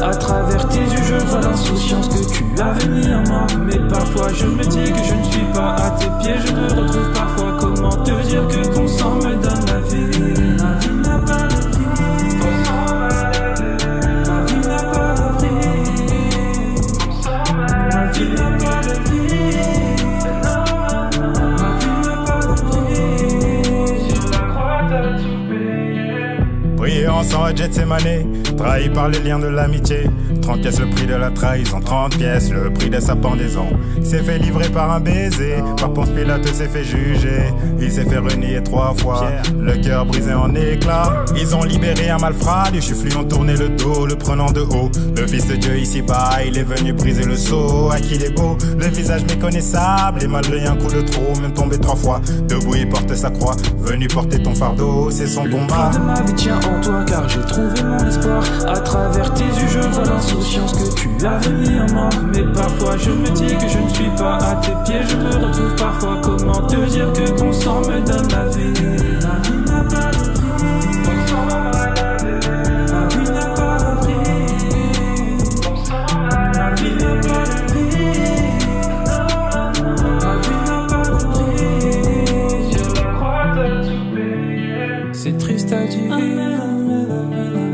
À travers tes yeux je vois l'insouciance que tu avais mis en moi. Mais parfois je me dis que je ne suis pas à tes pieds. Je me retrouve parfois, comment te dire que ton sang me donne la vie. Ma vie n'a pas de prix, ton sang ma vie n'a pas de prix, ton sang ma vie n'a pas de prix, ma vie n'a pas de prix. Sur la croix t'as tout payé. Prier ensemble à Gethsemane, trahi par les liens de l'amitié. 30 pièces le prix de la trahison, 30 pièces le prix de sa pendaison. Il s'est fait livrer par un baiser, par Ponce Pilate s'est fait juger. Il s'est fait renier 3 fois, le cœur brisé en éclats. Ils ont libéré un malfrat, les chufflus ont tourné le dos, le prenant de haut. Le fils de Dieu ici-bas, il est venu briser le sceau. À qui il est beau, le visage méconnaissable. Et malgré un coup de trop, même tombé 3 fois, debout il porte sa croix, venu porter ton fardeau, c'est son combat. Le prix de ma vie tient en toi, car j'ai trouvé mon espoir. À travers tes yeux je vois l'insouciance que tu avais mis en moi. Mais parfois je me dis que je ne suis pas à tes pieds. Je me retrouve parfois, comment te dire que ton sang me donne la vie. Ma vie n'a pas de prix, ton sang ma vie n'a pas de prix, ton sang ma vie n'a pas de prix, ma vie n'a pas de prix. Sur la croix t'as tout payé. C'est triste à dire,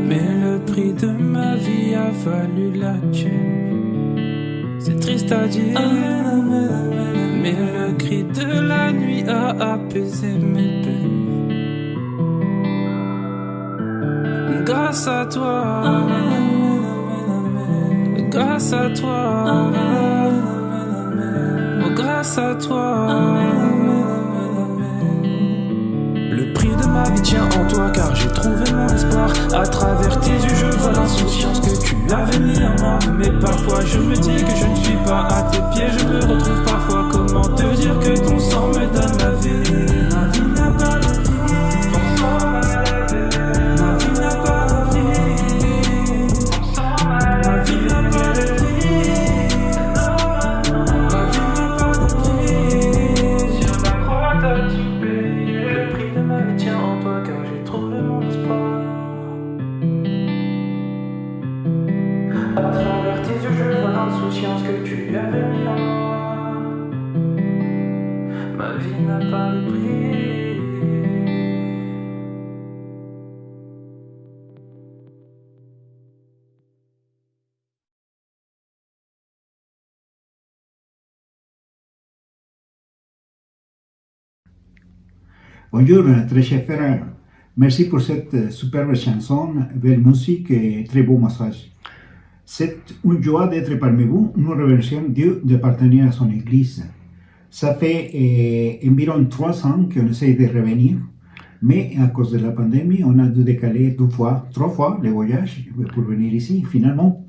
mais le prix de ma vie a valu la tienne. C'est triste à dire, mais le cri de la nuit a apaisé mes peines. Grâce à toi, grâce à toi, oh grâce à toi. Le prix de ma vie tient en toi, car j'ai trouvé mon espoir. À travers tes yeux je vois l'insouciance que tu avais mis en moi. Mais parfois je me dis que je ne suis pas à tes pieds. Je me retrouve parfois, comment te dire que ton sang me donne la vie. Ma vie n'a pas de prix, ton sang ma vie n'a pas de prix, ton sang ma vie n'a pas de prix, ma vie n'a pas de prix. Sur la croix t'as tout payé. Le prix de ma vie tient en toi, car j'ai trouvé mon espoir. À travers tes yeux je vois l'insouciance que tu avais mis en moi. Ma vie n'a pas de prix. Bonjour, très cher frère. Merci pour cette superbe chanson, belle musique et très beau message. C'est une joie d'être parmi vous. Nous remercions Dieu d'appartenir à son Église. Ça fait environ 3 ans qu'on essaie de revenir, mais à cause de la pandémie, on a dû décaler 3 fois le voyage pour venir ici. Finalement,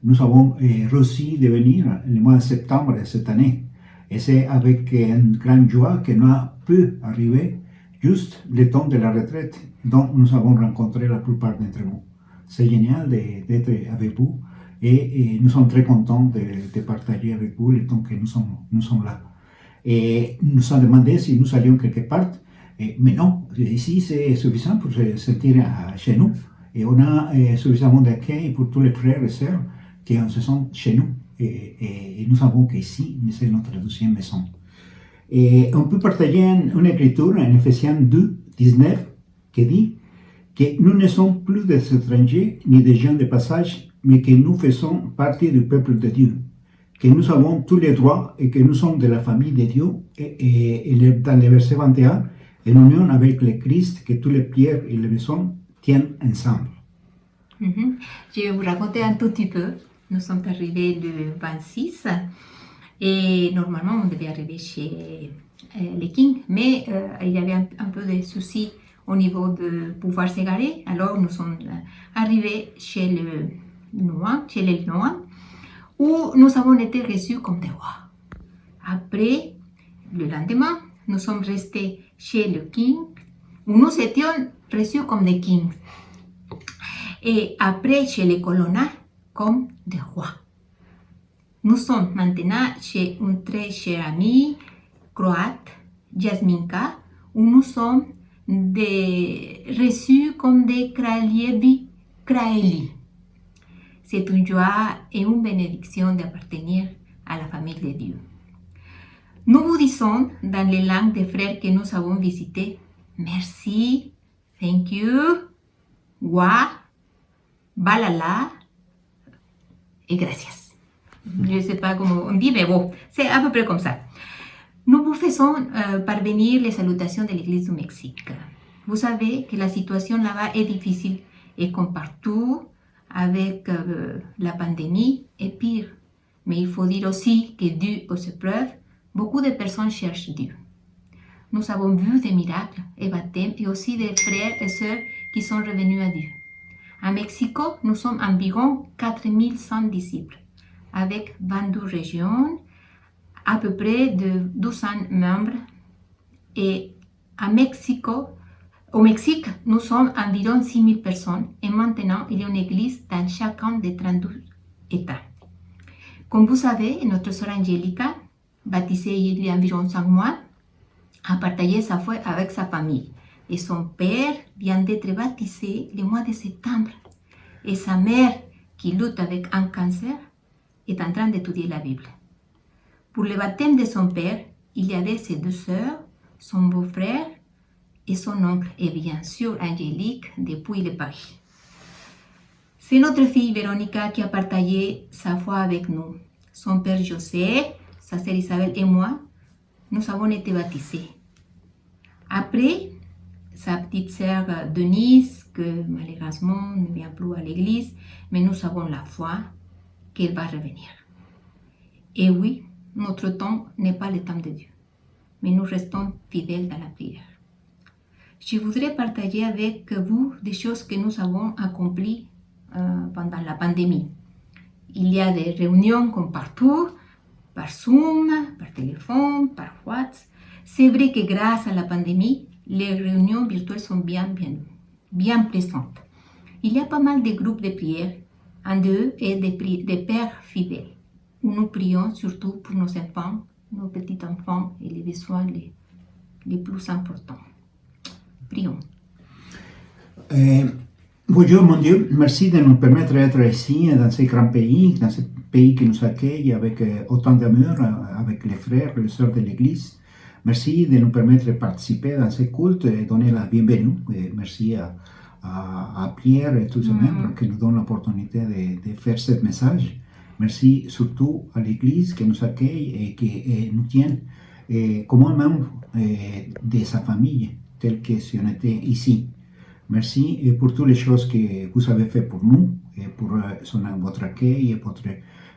nous avons réussi de venir le mois de septembre de cette année. Et c'est avec une grande joie que nous avons pu arriver juste le temps de la retraite dont nous avons rencontré la plupart d'entre nous. C'est génial d'être avec vous et nous sommes très contents de partager avec vous le temps que nous sommes là. Et nous sommes demandé si nous allions quelque part, mais non, ici c'est suffisant pour se sentir chez nous. Et on a suffisamment d'accueil pour tous les frères et sœurs qui se sentent chez nous. Et nous savons qu'ici, c'est notre deuxième maison. Et on peut partager une écriture en Ephésiens 2, 19, qui dit que nous ne sommes plus des étrangers ni des gens de passage, mais que nous faisons partie du peuple de Dieu, que nous avons tous les droits et que nous sommes de la famille de Dieu. Et dans le verset 21, en union avec le Christ, que tous les pierres et les maisons tiennent ensemble. Je vais vous raconter un tout petit peu. Nous sommes arrivés le 26 et normalement on devait arriver chez les Kings, mais il y avait un peu de soucis au niveau de pouvoir se garer. Alors nous sommes arrivés chez les Noans, où nous avons été reçus comme des rois. Après, le lendemain, nous sommes restés chez le King, où nous étions reçus comme des kings. Et après, chez les colonels, comme des rois. Nous sommes maintenant chez une très chère amie croate, Jasminka, où nous sommes reçus comme des Kraelievi Kraeli. C'est une joie et une bénédiction d'appartenir à la famille de Dieu. Nous vous disons dans les langues des frères que nous avons visités, merci, thank you, wa, balala et gracias. Je ne sais pas comment on dit, mais bon, c'est à peu près comme ça. Nous vous faisons parvenir les salutations de l'Église du Mexique. Vous savez que la situation là-bas est difficile et comme partout, avec la pandémie, est pire. Mais il faut dire aussi que dû aux épreuves, beaucoup de personnes cherchent Dieu. Nous avons vu des miracles et baptêmes et aussi des frères et sœurs qui sont revenus à Dieu. À Mexico, nous sommes environ 4100 disciples, avec 22 régions, à peu près de 200 membres. Et au Mexique, nous sommes environ 6000 personnes et maintenant, il y a une église dans chacun des 32 États. Comme vous savez, notre sœur Angélica, baptisée il y a environ 5 mois, a partagé sa foi avec sa famille. Et son père vient d'être baptisé le mois de septembre. Et sa mère, qui lutte avec un cancer, est en train d'étudier la Bible. Pour le baptême de son père, il y avait ses 2 sœurs, son beau-frère et son oncle, et bien sûr Angélique depuis le Paris. C'est notre fille Véronica qui a partagé sa foi avec nous. Son père José, sa sœur Isabelle et moi, nous avons été baptisés. Après, sa petite sœur Denise, que malheureusement ne vient plus à l'église, mais nous avons la foi qu'elle va revenir. Et oui, notre temps n'est pas le temps de Dieu, mais nous restons fidèles dans la prière. Je voudrais partager avec vous des choses que nous avons accomplies pendant la pandémie. Il y a des réunions comme partout, par Zoom, par téléphone, par WhatsApp. C'est vrai que grâce à la pandémie, les réunions virtuelles sont bien présentes. Il y a pas mal de groupes de prière, un d'eux est des pères fidèles, où nous prions surtout pour nos enfants, nos petits-enfants et les besoins les plus importants. Prions. Bonjour mon Dieu, merci de nous permettre d'être ici dans ce grand pays, dans ce pays qui nous accueille avec autant d'amour, avec les frères et les sœurs de l'Église. Merci de nous permettre de participer dans ce culte et donner la bienvenue. Et merci à Pierre et tous ses membres qui nous donnent l'opportunité de faire ce message. Merci surtout à l'Église qui nous accueille et qui nous tient comme un membre de sa famille, tel que si on était ici. Merci pour toutes les choses que vous avez fait pour nous, et pour votre accueil et votre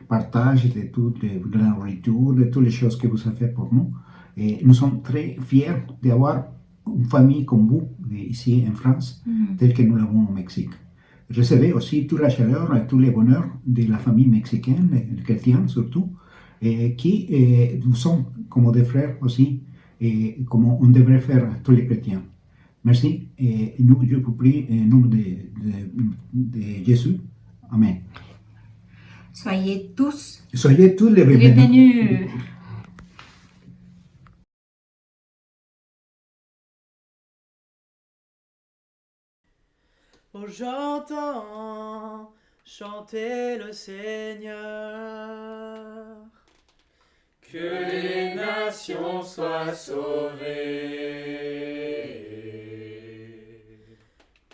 partage de toute la nourriture, de toutes les choses que vous avez fait pour nous. Et nous sommes très fiers d'avoir une famille comme vous ici en France, telle que nous l'avons au Mexique. Recevez aussi toute la chaleur et tout le bonheur de la famille mexicaine, les chrétiens surtout, qui nous sont comme des frères aussi, et comme on devrait faire tous les chrétiens. Merci, et nous, je vous prie, au nom de Jésus. Amen. Soyez tous les bienvenus. Oh, j'entends chanter le Seigneur. Que les nations soient sauvées.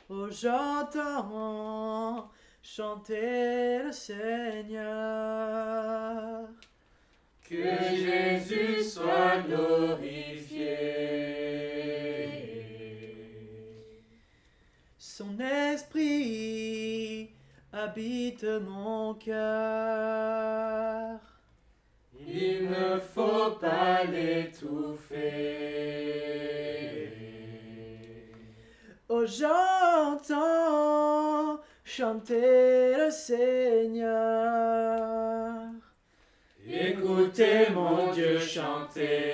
Oh, j'entends chanter le Seigneur. Que Jésus soit glorifié. Son esprit habite mon cœur. Il ne faut pas l'étouffer. Oh, j'entends chanter le Seigneur. Écoutez mon Dieu chanter.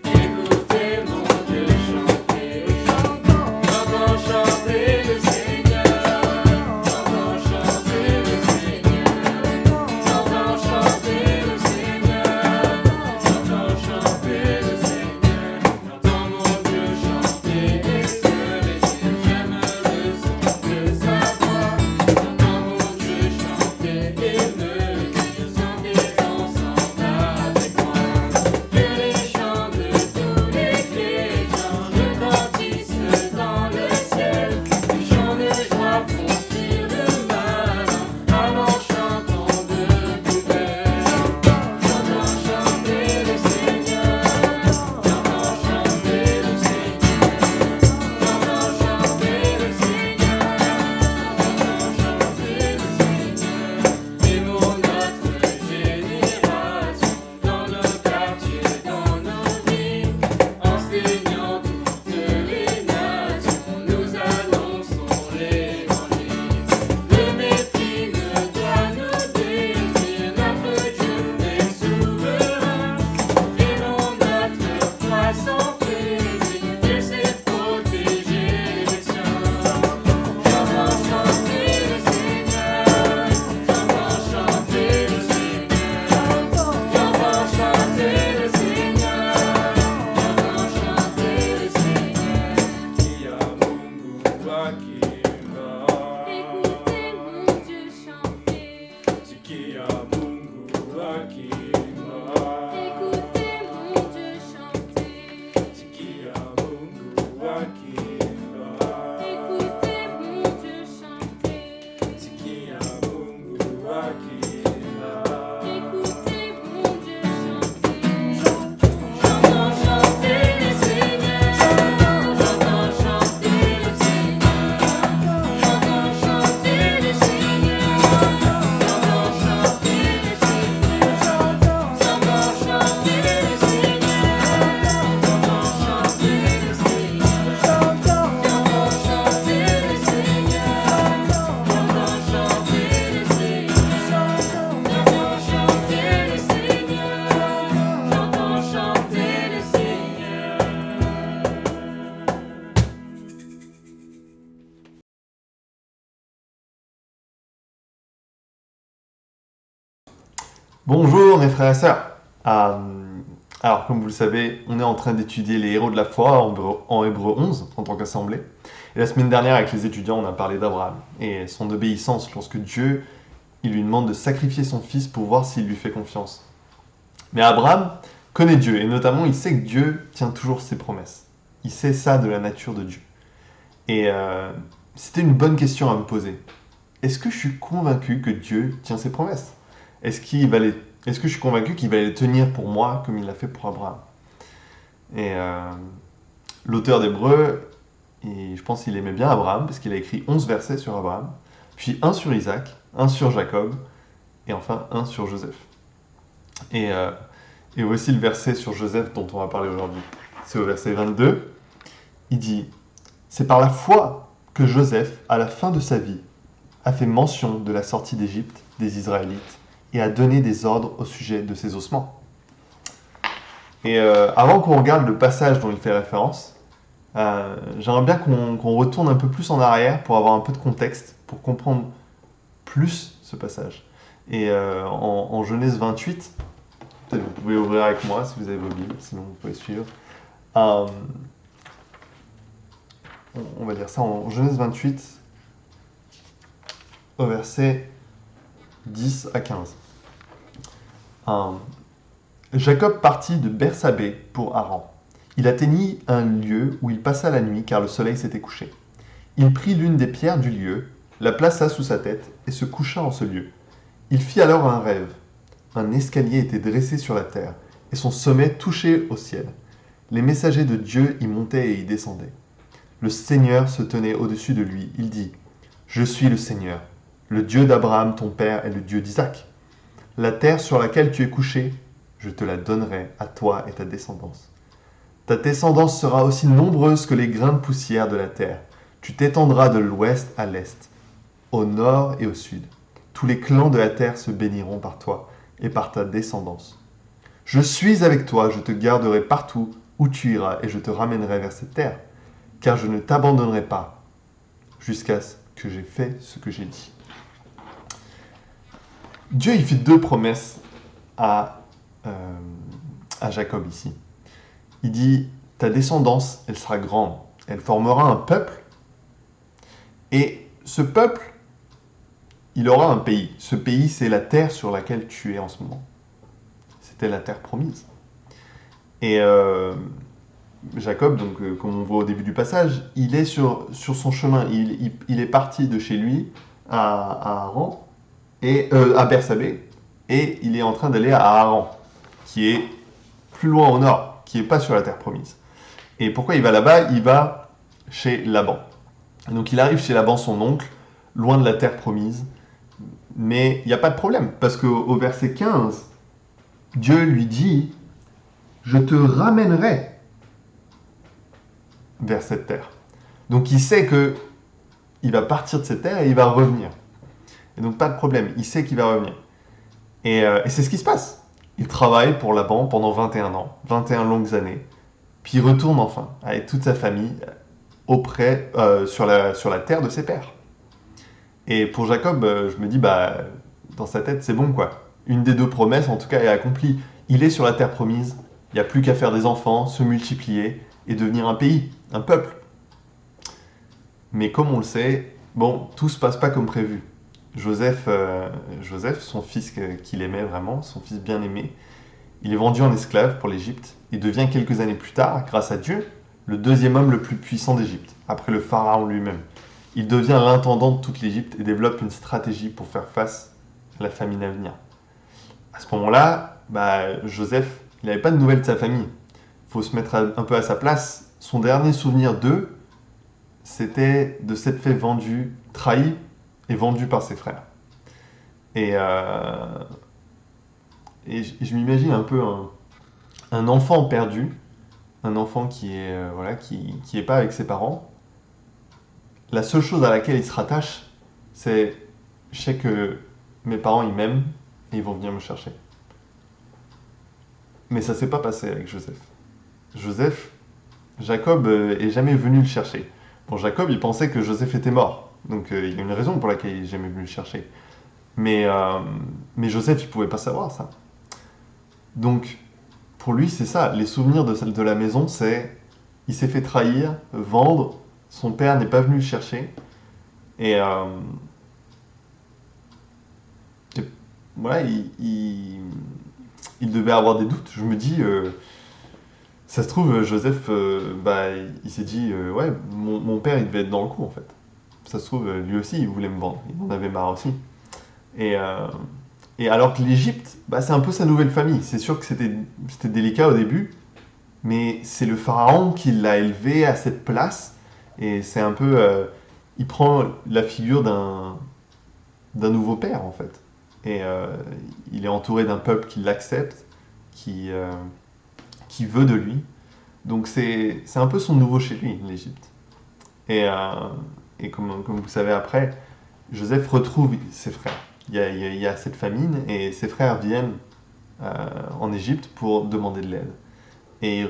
Écoutez mon Dieu chanter. J'entends chanter le Seigneur. J'entends chanter le Seigneur. J'entends chanter le Seigneur. J'entends chanter le Seigneur. J'entends mon Dieu chanter et se réjouir. J'aime le son de sa voix. J'entends mon Dieu chanter. Bonjour mes frères et sœurs. Alors comme vous le savez, on est en train d'étudier les héros de la foi en Hébreux 11 en tant qu'assemblée. Et la semaine dernière avec les étudiants, on a parlé d'Abraham et son obéissance lorsque Dieu il lui demande de sacrifier son fils pour voir s'il lui fait confiance. Mais Abraham connaît Dieu et notamment il sait que Dieu tient toujours ses promesses. Il sait ça de la nature de Dieu. Et c'était une bonne question à me poser. Est-ce que je suis convaincu que Dieu tient ses promesses ? Est-ce que je suis convaincu qu'il va les tenir pour moi comme il l'a fait pour Abraham ? Et l'auteur d'Hébreux, je pense qu'il aimait bien Abraham parce qu'il a écrit 11 versets sur Abraham, puis un sur Isaac, un sur Jacob, et enfin un sur Joseph. Et voici le verset sur Joseph dont on va parler aujourd'hui. C'est au verset 22. Il dit « C'est par la foi que Joseph, à la fin de sa vie, a fait mention de la sortie d'Égypte des Israélites et a donné des ordres au sujet de ses ossements. » Et avant qu'on regarde le passage dont il fait référence, j'aimerais bien qu'on retourne un peu plus en arrière pour avoir un peu de contexte, pour comprendre plus ce passage. Et en Genèse 28, peut-être vous pouvez ouvrir avec moi si vous avez vos Bibles, sinon vous pouvez suivre. On va dire ça en Genèse 28, au verset 10 à 15. Jacob partit de Bersabée pour Haran. Il atteignit un lieu où il passa la nuit car le soleil s'était couché. Il prit l'une des pierres du lieu, la plaça sous sa tête et se coucha en ce lieu. Il fit alors un rêve. Un escalier était dressé sur la terre et son sommet touchait au ciel. Les messagers de Dieu y montaient et y descendaient. Le Seigneur se tenait au-dessus de lui. Il dit « Je suis le Seigneur, le Dieu d'Abraham ton père et le Dieu d'Isaac. La terre sur laquelle tu es couché, je te la donnerai à toi et ta descendance. Ta descendance sera aussi nombreuse que les grains de poussière de la terre. Tu t'étendras de l'ouest à l'est, au nord et au sud. Tous les clans de la terre se béniront par toi et par ta descendance. Je suis avec toi, je te garderai partout où tu iras et je te ramènerai vers cette terre, car je ne t'abandonnerai pas jusqu'à ce que j'ai fait ce que j'ai dit. » Dieu il fait deux promesses à Jacob ici. Il dit « Ta descendance, elle sera grande, elle formera un peuple, et ce peuple, il aura un pays. Ce pays, c'est la terre sur laquelle tu es en ce moment. C'était la terre promise. » Et Jacob, donc, comme on voit au début du passage, il est sur son chemin. Il est parti de chez lui à Haran, à Bersabée, et il est en train d'aller à Haran, qui est plus loin au nord, qui n'est pas sur la terre promise. Et pourquoi il va là-bas ? Il va chez Laban. Donc il arrive chez Laban, son oncle, loin de la terre promise, mais il n'y a pas de problème, parce qu'au verset 15, Dieu lui dit « Je te ramènerai vers cette terre. » Donc il sait qu'il va partir de cette terre et il va revenir. Et donc pas de problème, il sait qu'il va revenir. Et c'est ce qui se passe. Il travaille pour Laban pendant 21 ans, 21 longues années, puis il retourne enfin avec toute sa famille sur la terre de ses pères. Et pour Jacob, je me dis, dans sa tête, c'est bon quoi. Une des deux promesses, en tout cas, est accomplie. Il est sur la terre promise, il n'y a plus qu'à faire des enfants, se multiplier et devenir un pays, un peuple. Mais comme on le sait, tout ne se passe pas comme prévu. Joseph, son fils qu'il aimait vraiment, son fils bien-aimé, il est vendu en esclave pour l'Égypte et devient quelques années plus tard, grâce à Dieu, le deuxième homme le plus puissant d'Égypte, après le pharaon lui-même. Il devient l'intendant de toute l'Égypte et développe une stratégie pour faire face à la famine à venir. À ce moment-là, Joseph, il n'avait pas de nouvelles de sa famille. Il faut se mettre un peu à sa place. Son dernier souvenir d'eux, c'était de s'être fait trahi et vendu par ses frères. Et je m'imagine un peu un enfant perdu, un enfant qui est pas avec ses parents. La seule chose à laquelle il se rattache, c'est « je sais que mes parents ils m'aiment et ils vont venir me chercher ». Mais ça s'est pas passé avec Joseph. Jacob est jamais venu le chercher. Bon, Jacob, il pensait que Joseph était mort. Donc, il y a une raison pour laquelle il n'est jamais venu le chercher. Mais Joseph, il ne pouvait pas savoir ça. Donc, pour lui, c'est ça. Les souvenirs de la maison, c'est... Il s'est fait trahir, vendre, son père n'est pas venu le chercher. Et voilà, il devait avoir des doutes. Je me dis, ça se trouve, Joseph, il s'est dit, ouais, mon père, il devait être dans le coup, en fait. Ça se trouve, lui aussi, il voulait me vendre. Il en avait marre aussi. Et alors que l'Égypte, c'est un peu sa nouvelle famille. C'est sûr que c'était délicat au début, mais c'est le pharaon qui l'a élevé à cette place. Et c'est un peu... il prend la figure d'un nouveau père, en fait. Et il est entouré d'un peuple qui l'accepte, qui veut de lui. Donc c'est un peu son nouveau chez lui, l'Égypte. Et comme vous savez après, Joseph retrouve ses frères. Il y a cette famine et ses frères viennent en Égypte pour demander de l'aide. Et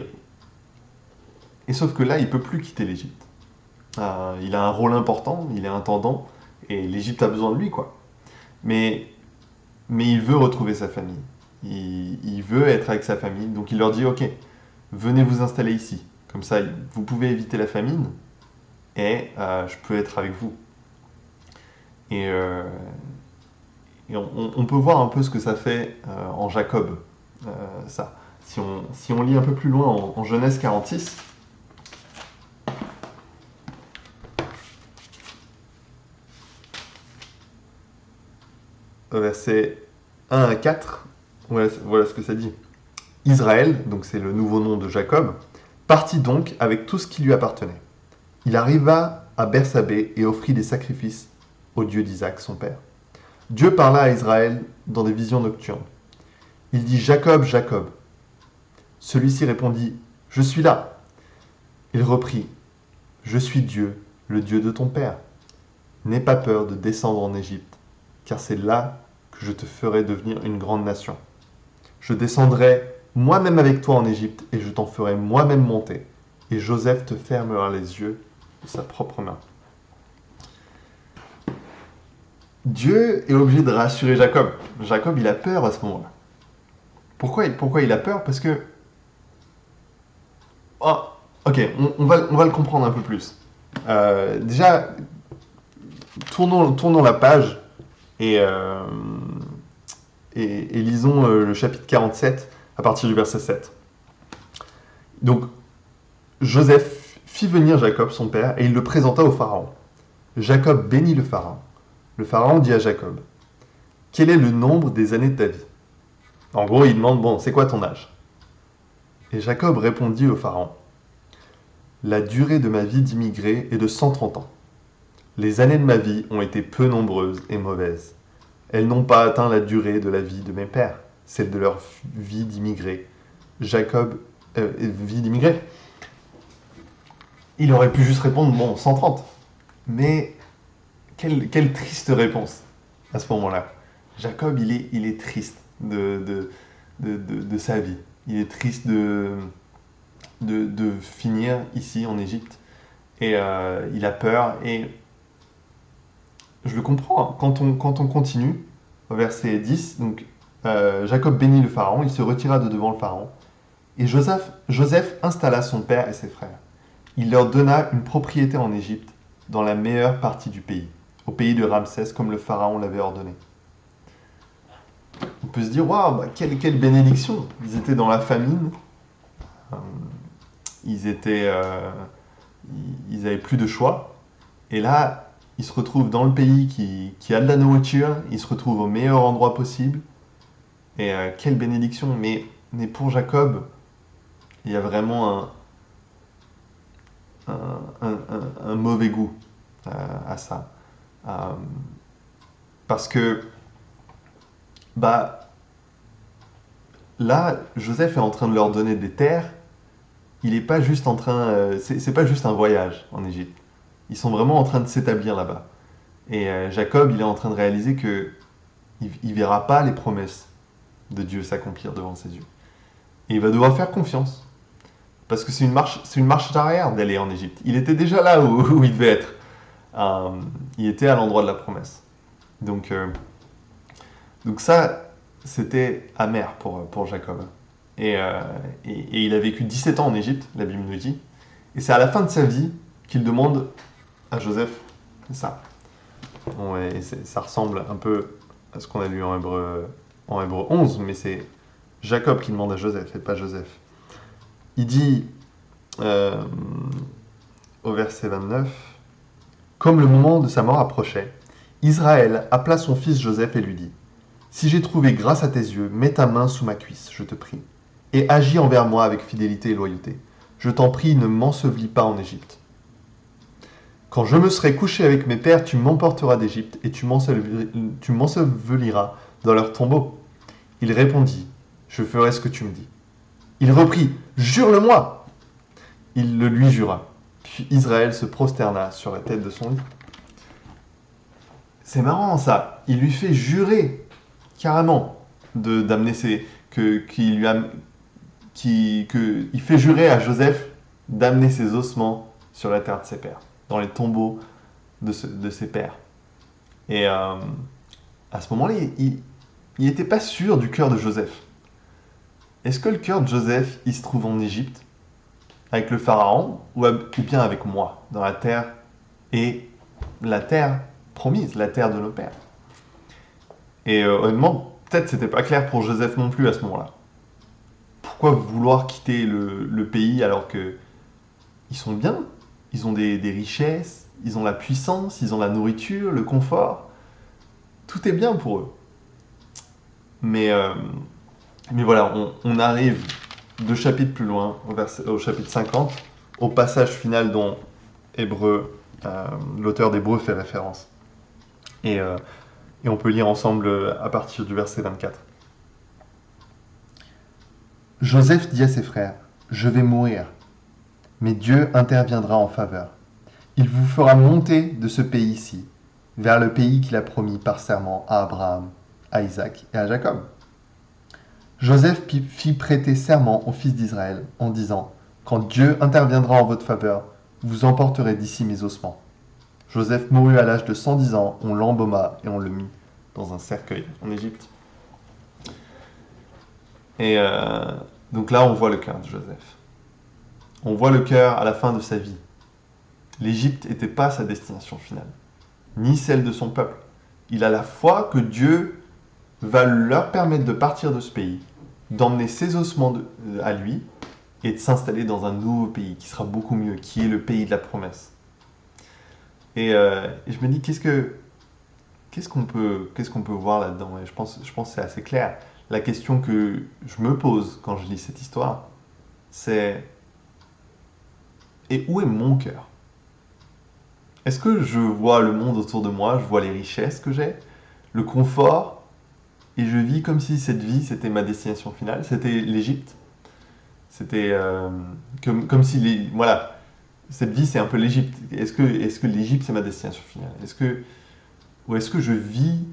sauf que là, il ne peut plus quitter l'Égypte. Il a un rôle important, il est intendant, et l'Égypte a besoin de lui, quoi. Mais il veut retrouver sa famille. Il veut être avec sa famille, donc il leur dit « Ok, venez vous installer ici. Comme ça, vous pouvez éviter la famine, et je peux être avec vous. » Et on peut voir un peu ce que ça fait en Jacob, ça. Si on lit un peu plus loin en Genèse 46, versets 1 à 4, voilà ce que ça dit. Israël, donc c'est le nouveau nom de Jacob, partit donc avec tout ce qui lui appartenait. Il arriva à Bersabée et offrit des sacrifices au Dieu d'Isaac, son père. Dieu parla à Israël dans des visions nocturnes. Il dit « Jacob, Jacob ». Celui-ci répondit « Je suis là ». Il reprit « Je suis Dieu, le Dieu de ton père. N'aie pas peur de descendre en Égypte, car c'est là que je te ferai devenir une grande nation. Je descendrai moi-même avec toi en Égypte, et je t'en ferai moi-même monter, et Joseph te fermera les yeux de sa propre main. » Dieu est obligé de rassurer Jacob. Jacob, il a peur à ce moment-là. Pourquoi il a peur? Parce que... Oh, ok, on va le comprendre un peu plus. Déjà, tournons la page et lisons le chapitre 47 à partir du verset 7. Donc, Joseph fit venir Jacob, son père, et il le présenta au Pharaon. Jacob bénit le Pharaon. Le Pharaon dit à Jacob, « Quel est le nombre des années de ta vie ?» En gros, il demande, « Bon, c'est quoi ton âge ?» Et Jacob répondit au Pharaon, « La durée de ma vie d'immigré est de 130 ans. Les années de ma vie ont été peu nombreuses et mauvaises. Elles n'ont pas atteint la durée de la vie de mes pères, celle de leur vie d'immigré. Vie d'immigré. Il aurait pu juste répondre, bon, 130. Mais quelle triste réponse à ce moment-là. Jacob, il est triste de sa vie. Il est triste de finir ici en Égypte. Et il a peur. Et je le comprends. Quand on continue, au verset 10, donc, Jacob bénit le Pharaon, il se retira de devant le Pharaon. Et Joseph installa son père et ses frères. Il leur donna une propriété en Égypte, dans la meilleure partie du pays, au pays de Ramsès, comme le Pharaon l'avait ordonné. On peut se dire, waouh, quelle bénédiction! Ils étaient dans la famine, ils avaient plus de choix, et là, ils se retrouvent dans le pays qui a de la nourriture, ils se retrouvent au meilleur endroit possible, et quelle bénédiction! Mais pour Jacob, il y a vraiment un mauvais goût à ça. Parce que là, Joseph est en train de leur donner des terres. Il est pas juste en train... c'est pas juste un voyage en Égypte. Ils sont vraiment en train de s'établir là-bas. Et Jacob, il est en train de réaliser que il verra pas les promesses de Dieu s'accomplir devant ses yeux. Et il va devoir faire confiance. Parce que c'est une marche arrière d'aller en Égypte. Il était déjà là où il devait être. Il était à l'endroit de la promesse. Donc ça, c'était amer pour Jacob. Et il a vécu 17 ans en Égypte, la Bible nous dit. Et c'est à la fin de sa vie qu'il demande à Joseph, c'est ça. Bon, et ça ressemble un peu à ce qu'on a lu en Hébreu 11, mais c'est Jacob qui demande à Joseph et pas Joseph. Il dit au verset 29, « Comme le moment de sa mort approchait, Israël appela son fils Joseph et lui dit, « Si j'ai trouvé grâce à tes yeux, mets ta main sous ma cuisse, je te prie, et agis envers moi avec fidélité et loyauté. Je t'en prie, ne m'ensevelis pas en Égypte. Quand je me serai couché avec mes pères, tu m'emporteras d'Égypte et tu m'enseveliras dans leur tombeau. » Il répondit, « Je ferai ce que tu me dis. » Il reprit, « Jure-le-moi !» Il le lui jura. Puis Israël se prosterna sur la tête de son lit. C'est marrant ça, il lui fait jurer carrément d'amener il fait jurer à Joseph d'amener ses ossements sur la terre de ses pères, dans les tombeaux de ses pères. Et à ce moment-là, il n'était pas sûr du cœur de Joseph. Est-ce que le cœur de Joseph, il se trouve en Égypte, avec le pharaon, ou bien avec moi, dans la terre, et la terre promise, la terre de nos pères? Et honnêtement, peut-être c'était pas clair pour Joseph non plus à ce moment-là. Pourquoi vouloir quitter le pays alors que ils sont bien? Ils ont des richesses, ils ont la puissance, ils ont la nourriture, le confort. Tout est bien pour eux. Mais voilà, on arrive 2 chapitres plus loin, au chapitre 50, au passage final dont l'auteur d'Hébreux fait référence. Et on peut lire ensemble à partir du verset 24. Joseph dit à ses frères, « Je vais mourir, mais Dieu interviendra en faveur. Il vous fera monter de ce pays-ci, vers le pays qu'il a promis par serment à Abraham, à Isaac et à Jacob. » Joseph fit prêter serment aux fils d'Israël en disant, « Quand Dieu interviendra en votre faveur, vous emporterez d'ici mes ossements. » Joseph mourut à l'âge de 110 ans, on l'embauma et on le mit dans un cercueil en Égypte. Et donc là, on voit le cœur de Joseph. On voit le cœur à la fin de sa vie. L'Égypte n'était pas sa destination finale, ni celle de son peuple. Il a la foi que Dieu va leur permettre de partir de ce pays, d'emmener ses ossements à lui et de s'installer dans un nouveau pays qui sera beaucoup mieux, qui est le pays de la promesse. Et je me dis, qu'est-ce qu'on peut voir là-dedans? Et je pense que c'est assez clair. La question que je me pose quand je lis cette histoire, c'est « Et où est mon cœur ?» Est-ce que je vois le monde autour de moi, je vois les richesses que j'ai, le confort, et je vis comme si cette vie, c'était ma destination finale, c'était l'Égypte. C'était comme si, voilà, cette vie, c'est un peu l'Égypte. Est-ce que l'Égypte, c'est ma destination finale? Ou est-ce que je vis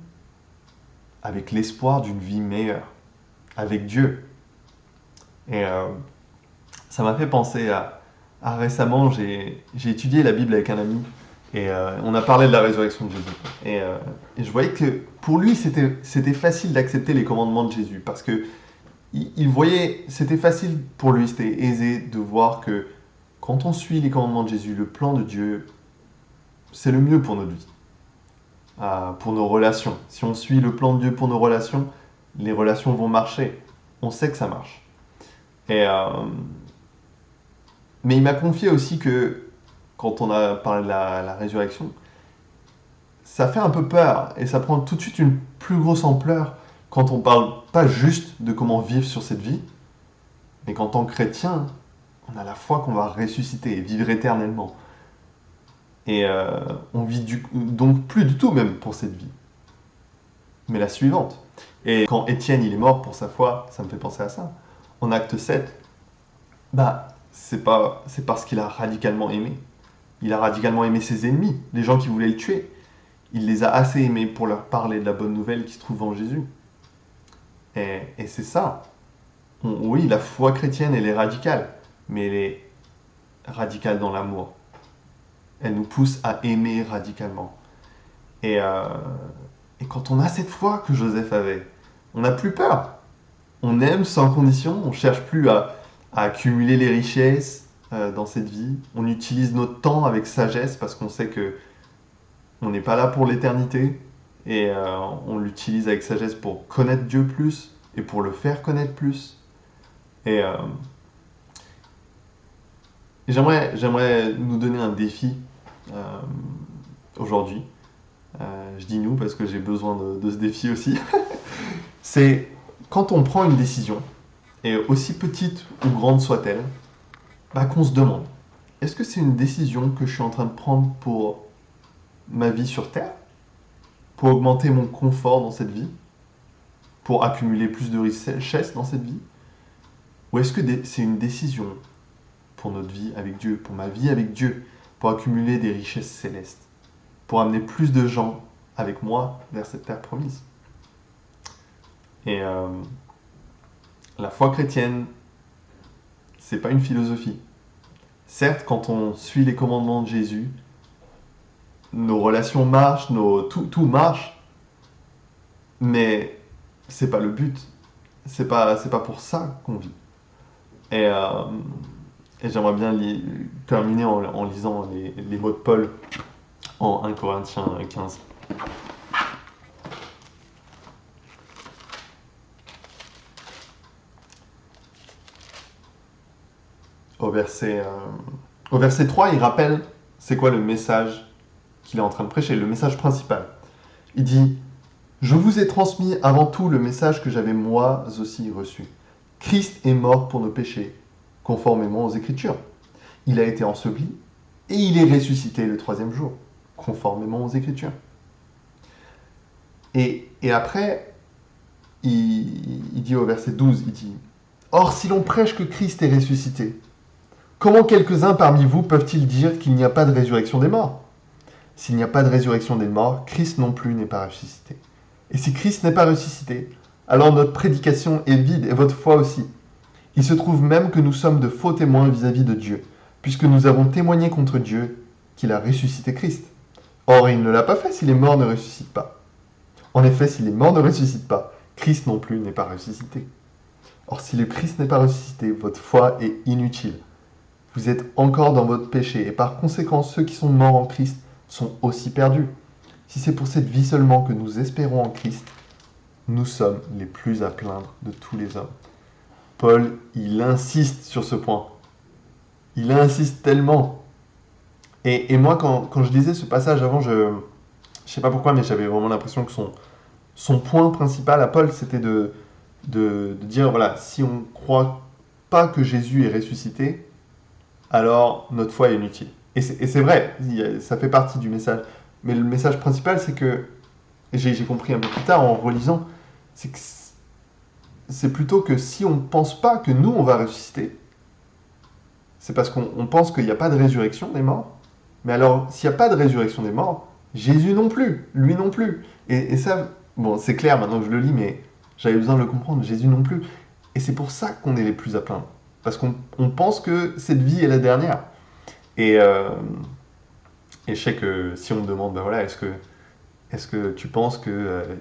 avec l'espoir d'une vie meilleure, avec Dieu? Et ça m'a fait penser à récemment, j'ai étudié la Bible avec un ami, et on a parlé de la résurrection de Jésus. Et je voyais que pour lui, c'était facile d'accepter les commandements de Jésus, parce que il voyait, c'était facile pour lui, c'était aisé de voir que quand on suit les commandements de Jésus, le plan de Dieu, c'est le mieux pour notre vie. Pour nos relations. Si on suit le plan de Dieu pour nos relations, les relations vont marcher. On sait que ça marche. Mais il m'a confié aussi que, quand on a parlé de la résurrection, ça fait un peu peur, et ça prend tout de suite une plus grosse ampleur quand on parle pas juste de comment vivre sur cette vie, mais qu'en tant que chrétien, on a la foi qu'on va ressusciter et vivre éternellement. Et on vit donc plus du tout même pour cette vie, mais la suivante. Et quand Étienne il est mort pour sa foi, ça me fait penser à ça. En acte 7, c'est parce qu'il a radicalement aimé. Il a radicalement aimé ses ennemis, les gens qui voulaient le tuer. Il les a assez aimés pour leur parler de la bonne nouvelle qui se trouve en Jésus. Et c'est ça. Oui, la foi chrétienne, elle est radicale, mais elle est radicale dans l'amour. Elle nous pousse à aimer radicalement. Et quand on a cette foi que Joseph avait, on n'a plus peur. on aime sans condition, on cherche plus à accumuler les richesses dans cette vie. On utilise notre temps avec sagesse parce qu'on sait que on n'est pas là pour l'éternité et on l'utilise avec sagesse pour connaître Dieu plus et pour le faire connaître plus. Et j'aimerais nous donner un défi aujourd'hui. Je dis nous parce que j'ai besoin de ce défi aussi. C'est quand on prend une décision, et aussi petite ou grande soit-elle, qu'on se demande, est-ce que c'est une décision que je suis en train de prendre pour ma vie sur Terre, pour augmenter mon confort dans cette vie, pour accumuler plus de richesses dans cette vie, ou est-ce que c'est une décision pour notre vie avec Dieu, pour ma vie avec Dieu, pour accumuler des richesses célestes, pour amener plus de gens avec moi vers cette terre promise. Et la foi chrétienne, c'est pas une philosophie. Certes, quand on suit les commandements de Jésus, nos relations marchent, tout marche, mais c'est pas le but. C'est pas pour ça qu'on vit. Et j'aimerais bien terminer en lisant les mots de Paul en 1 Corinthiens 15. Au verset 3, il rappelle c'est quoi le message qu'il est en train de prêcher, le message principal. Il dit « Je vous ai transmis avant tout le message que j'avais moi aussi reçu. Christ est mort pour nos péchés, conformément aux Écritures. Il a été enseveli et il est ressuscité le 3e jour, conformément aux Écritures. » Et après, il dit au verset 12, il dit « Or, si l'on prêche que Christ est ressuscité, comment quelques-uns parmi vous peuvent-ils dire qu'il n'y a pas de résurrection des morts ? S'il n'y a pas de résurrection des morts, Christ non plus n'est pas ressuscité. Et si Christ n'est pas ressuscité, alors notre prédication est vide et votre foi aussi. Il se trouve même que nous sommes de faux témoins vis-à-vis de Dieu, puisque nous avons témoigné contre Dieu qu'il a ressuscité Christ. Or, il ne l'a pas fait si les morts ne ressuscitent pas. En effet, si les morts ne ressuscitent pas, Christ non plus n'est pas ressuscité. Or, si le Christ n'est pas ressuscité, votre foi est inutile. Vous êtes encore dans votre péché, et par conséquent, ceux qui sont morts en Christ sont aussi perdus. Si c'est pour cette vie seulement que nous espérons en Christ, nous sommes les plus à plaindre de tous les hommes. Paul, il insiste sur ce point. Il insiste tellement. Et moi, quand je lisais ce passage avant, je sais pas pourquoi, mais j'avais vraiment l'impression que son point principal à Paul, c'était de dire, voilà, si on ne croit pas que Jésus est ressuscité, alors notre foi est inutile. Et c'est vrai, ça fait partie du message. Mais le message principal, c'est que, et j'ai compris un peu plus tard en relisant, c'est que c'est plutôt que si on ne pense pas que nous, on va ressusciter, c'est parce qu'on pense qu'il n'y a pas de résurrection des morts. Mais alors, s'il n'y a pas de résurrection des morts, Jésus non plus, lui non plus. Et ça, bon, c'est clair maintenant que je le lis, mais j'avais besoin de le comprendre, Jésus non plus. Et c'est pour ça qu'on est les plus à plaindre. Parce qu'on pense que cette vie est la dernière. Et je sais que si on me demande, ben voilà, est-ce que tu penses qu'il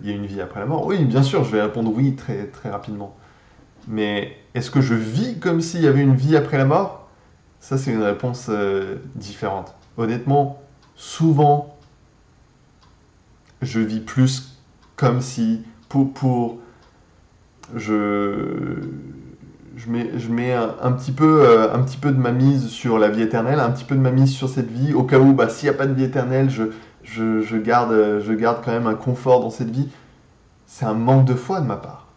y a une vie après la mort ? Oui, bien sûr, je vais répondre oui très, très rapidement. Mais est-ce que je vis comme s'il y avait une vie après la mort ? Ça, c'est une réponse différente. Honnêtement, souvent, je vis plus comme si, je mets un petit peu de ma mise sur la vie éternelle, un petit peu de ma mise sur cette vie, au cas où, s'il n'y a pas de vie éternelle, je garde quand même un confort dans cette vie. C'est un manque de foi de ma part.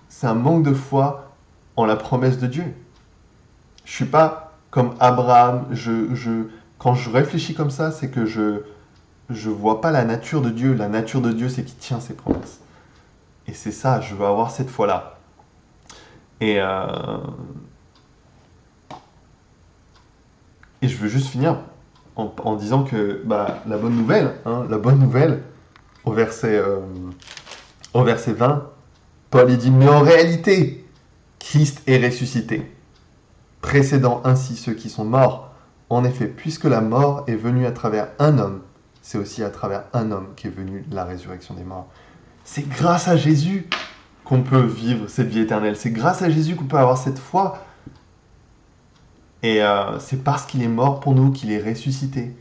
C'est un manque de foi en la promesse de Dieu. Je suis pas comme Abraham. Quand je réfléchis comme ça, c'est que je vois pas la nature de Dieu. La nature de Dieu, c'est qu'il tient ses promesses. Et c'est ça, je veux avoir cette foi-là. Et je veux juste finir en disant que la bonne nouvelle, au verset 20, Paul il dit « Mais en réalité, Christ est ressuscité, précédant ainsi ceux qui sont morts. En effet, puisque la mort est venue à travers un homme, c'est aussi à travers un homme qu'est venue la résurrection des morts. » C'est grâce à Jésus qu'on peut vivre cette vie éternelle. C'est grâce à Jésus qu'on peut avoir cette foi. Et c'est parce qu'il est mort pour nous qu'il est ressuscité.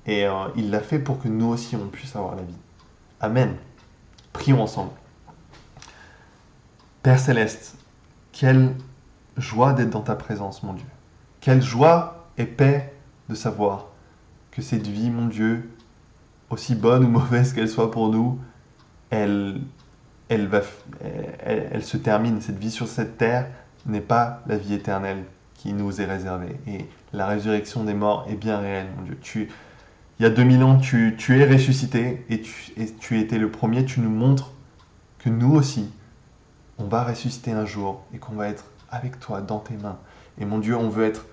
Et il l'a fait pour que nous aussi, on puisse avoir la vie. Amen. Prions ensemble. Père Céleste, quelle joie d'être dans ta présence, mon Dieu. Quelle joie et paix de savoir que cette vie, mon Dieu, aussi bonne ou mauvaise qu'elle soit pour nous, elle se termine. Cette vie sur cette terre n'est pas la vie éternelle qui nous est réservée. Et la résurrection des morts est bien réelle, mon Dieu. Il y a 2000 ans, tu es ressuscité et tu étais le premier. Tu nous montres que nous aussi, on va ressusciter un jour et qu'on va être avec toi, dans tes mains. Et mon Dieu, on veut être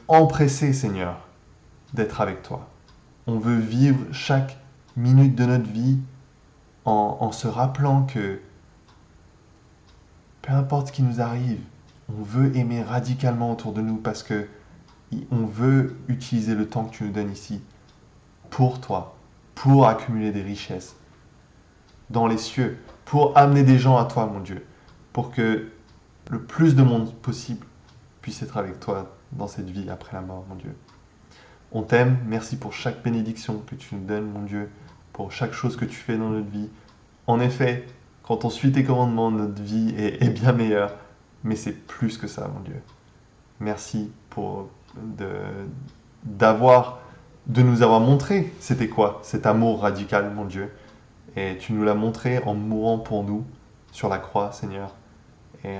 empressé, Seigneur, d'être avec toi. On veut vivre chaque minute de notre vie en se rappelant que peu importe ce qui nous arrive, on veut aimer radicalement autour de nous parce que on veut utiliser le temps que tu nous donnes ici pour toi, pour accumuler des richesses dans les cieux, pour amener des gens à toi, mon Dieu, pour que le plus de monde possible puisse être avec toi dans cette vie après la mort, mon Dieu. On t'aime, merci pour chaque bénédiction que tu nous donnes, mon Dieu, pour chaque chose que tu fais dans notre vie. En effet, quand on suit tes commandements, notre vie est bien meilleure, mais c'est plus que ça, mon Dieu. Merci de nous avoir montré c'était quoi cet amour radical, mon Dieu. Et tu nous l'as montré en mourant pour nous sur la croix, Seigneur. Et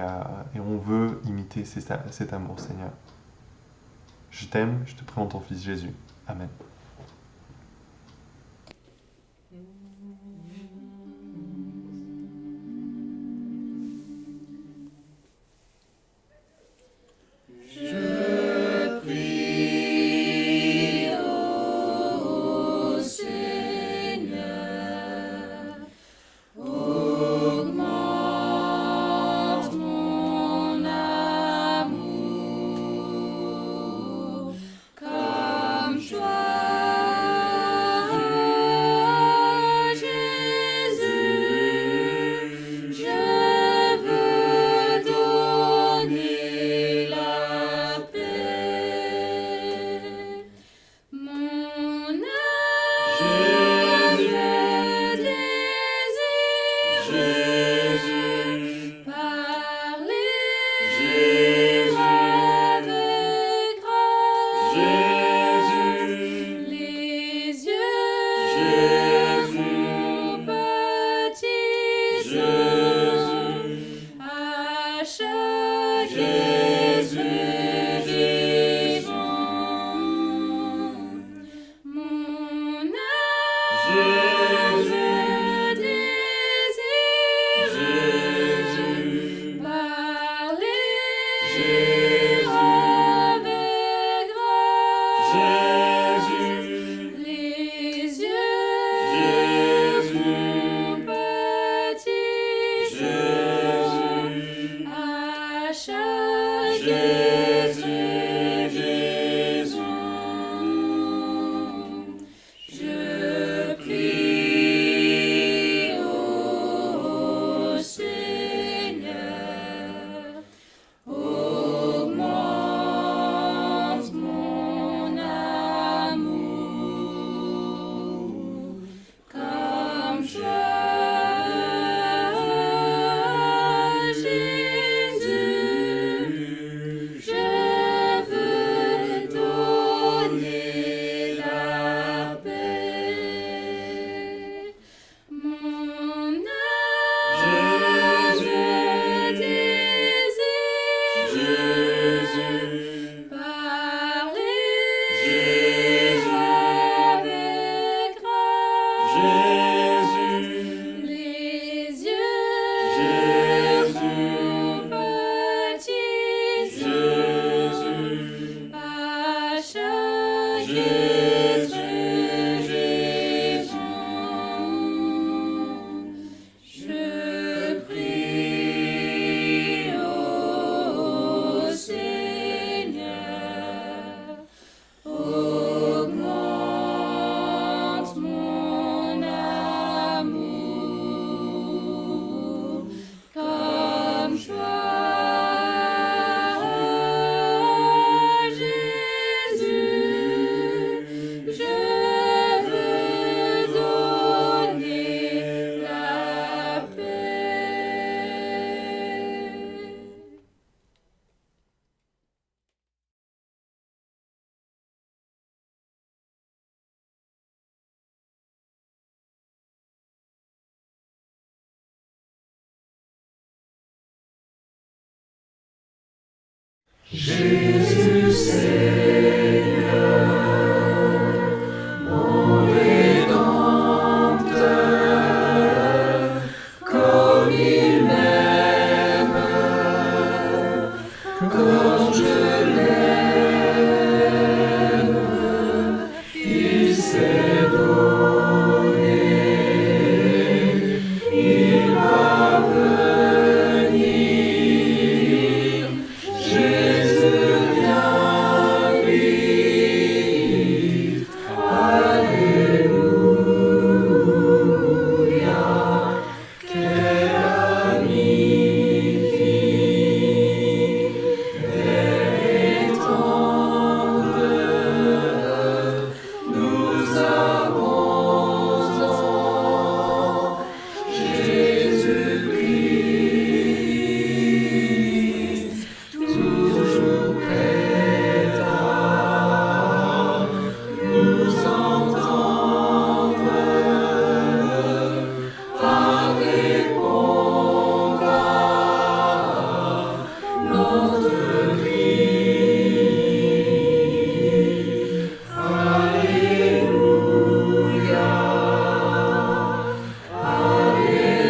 on veut imiter cet amour, Seigneur. Je t'aime, je te prie en ton Fils Jésus. Amen. Jésus Seigneur, mon Rédempteur, comme il m'aime, quand je l'aime, il s'est donné, il va venir, Jésus vient vite, Alléluia, quel ami fille, terre étendue, nous avons en Jésus-Christ, toujours prêt à nous entendre, à répondre à notre cri. Alléluia, Alléluia,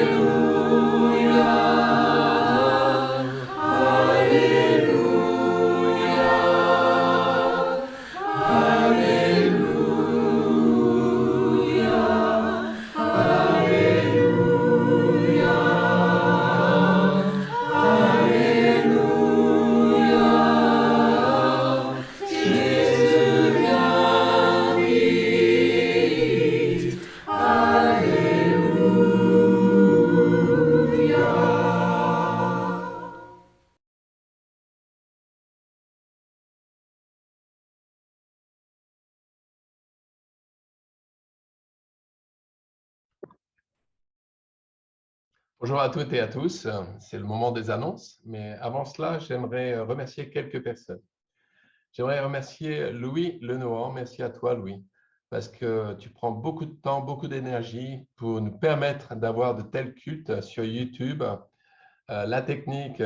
Jésus vient vite, Alléluia. Bonjour à toutes et à tous, c'est le moment des annonces, mais avant cela, j'aimerais remercier quelques personnes. J'aimerais remercier Louis Lenohan, merci à toi Louis, parce que tu prends beaucoup de temps, beaucoup d'énergie pour nous permettre d'avoir de tels cultes sur YouTube. La technique,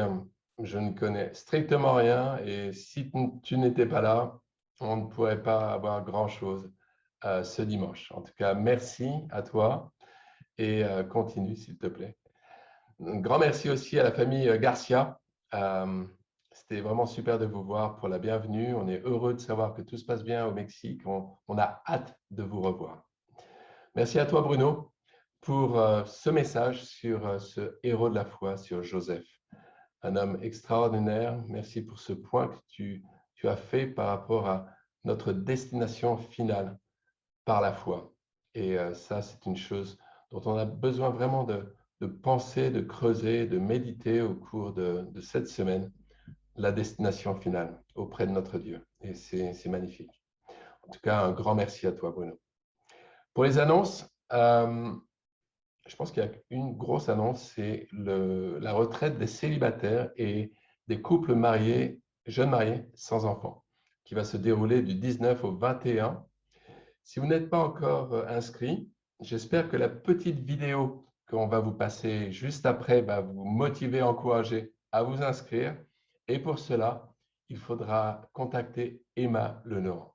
je ne connais strictement rien et si tu n'étais pas là, on ne pourrait pas avoir grand-chose ce dimanche. En tout cas, merci à toi et continue s'il te plaît. Un grand merci aussi à la famille Garcia. C'était vraiment super de vous voir pour la bienvenue. On est heureux de savoir que tout se passe bien au Mexique. On a hâte de vous revoir. Merci à toi Bruno pour ce message sur ce héros de la foi, sur Joseph. Un homme extraordinaire. Merci pour ce point que tu as fait par rapport à notre destination finale par la foi. Et ça, c'est une chose dont on a besoin vraiment de penser, de creuser, de méditer au cours de cette semaine, la destination finale auprès de notre Dieu. Et c'est magnifique. En tout cas, un grand merci à toi, Bruno. Pour les annonces, je pense qu'il y a une grosse annonce, c'est la retraite des célibataires et des couples mariés, jeunes mariés, sans enfants, qui va se dérouler du 19 au 21. Si vous n'êtes pas encore inscrit, j'espère que la petite vidéo qu'on va vous passer juste après va vous motiver, encourager à vous inscrire. Et pour cela, il faudra contacter Emma Lenohan.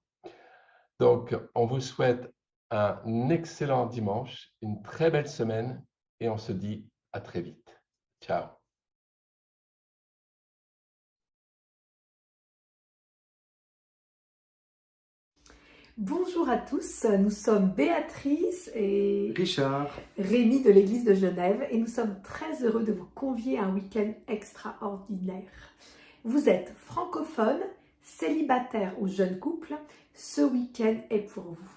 Donc, on vous souhaite un excellent dimanche, une très belle semaine et on se dit à très vite. Ciao. Bonjour à tous, nous sommes Béatrice et Richard, Rémi de l'église de Genève et nous sommes très heureux de vous convier à un week-end extraordinaire. Vous êtes francophone, célibataire ou jeune couple, ce week-end est pour vous.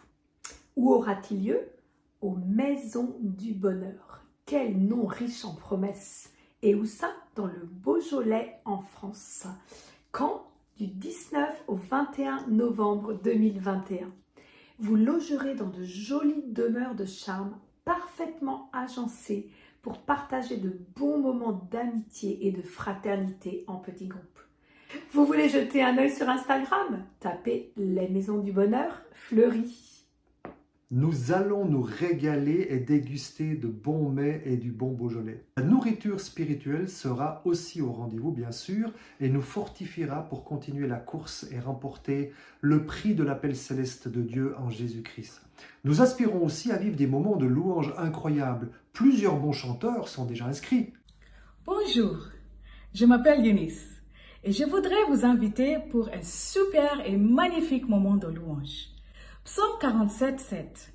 Où aura-t-il lieu? Aux Maisons du Bonheur. Quel nom riche en promesses! Et où ça? Dans le Beaujolais en France. Quand? Du 19 au 21 novembre 2021. Vous logerez dans de jolies demeures de charme parfaitement agencées pour partager de bons moments d'amitié et de fraternité en petits groupes. Vous voulez jeter un œil sur Instagram? Tapez les Maisons du Bonheur Fleury. Nous allons nous régaler et déguster de bons mets et du bon Beaujolais. La nourriture spirituelle sera aussi au rendez-vous, bien sûr, et nous fortifiera pour continuer la course et remporter le prix de l'appel céleste de Dieu en Jésus-Christ. Nous aspirons aussi à vivre des moments de louange incroyables. Plusieurs bons chanteurs sont déjà inscrits. Bonjour, je m'appelle Eunice et je voudrais vous inviter pour un super et magnifique moment de louange. Psaume 47, 7.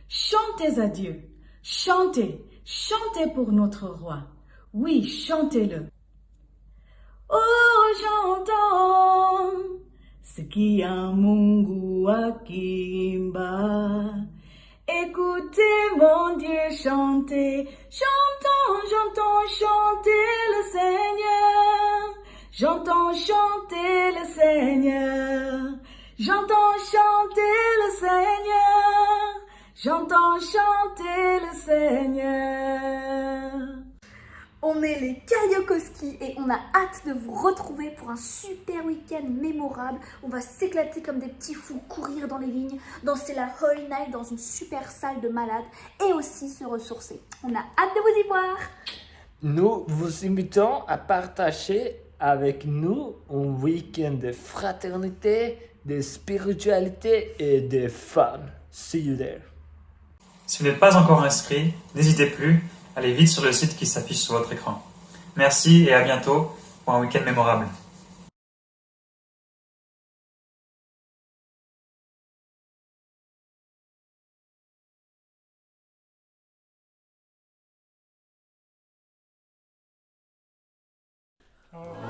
Chantez à Dieu, chantez, chantez pour notre roi. Oui, chantez-le. Oh, j'entends ce qui a Mungu akimba. Écoutez mon Dieu chanter, j'entends chanter le Seigneur. J'entends chanter le Seigneur. J'entends chanter le Seigneur. J'entends chanter le Seigneur. On est les Kariokoski et on a hâte de vous retrouver pour un super week-end mémorable. On va s'éclater comme des petits fous, courir dans les vignes, danser la Holy Night dans une super salle de malades et aussi se ressourcer. On a hâte de vous y voir. Nous vous invitons à partager avec nous un week-end de fraternité, de spiritualité et de fun. See you there. Si vous n'êtes pas encore inscrit, n'hésitez plus, allez vite sur le site qui s'affiche sur votre écran. Merci et à bientôt pour un week-end mémorable. Oh.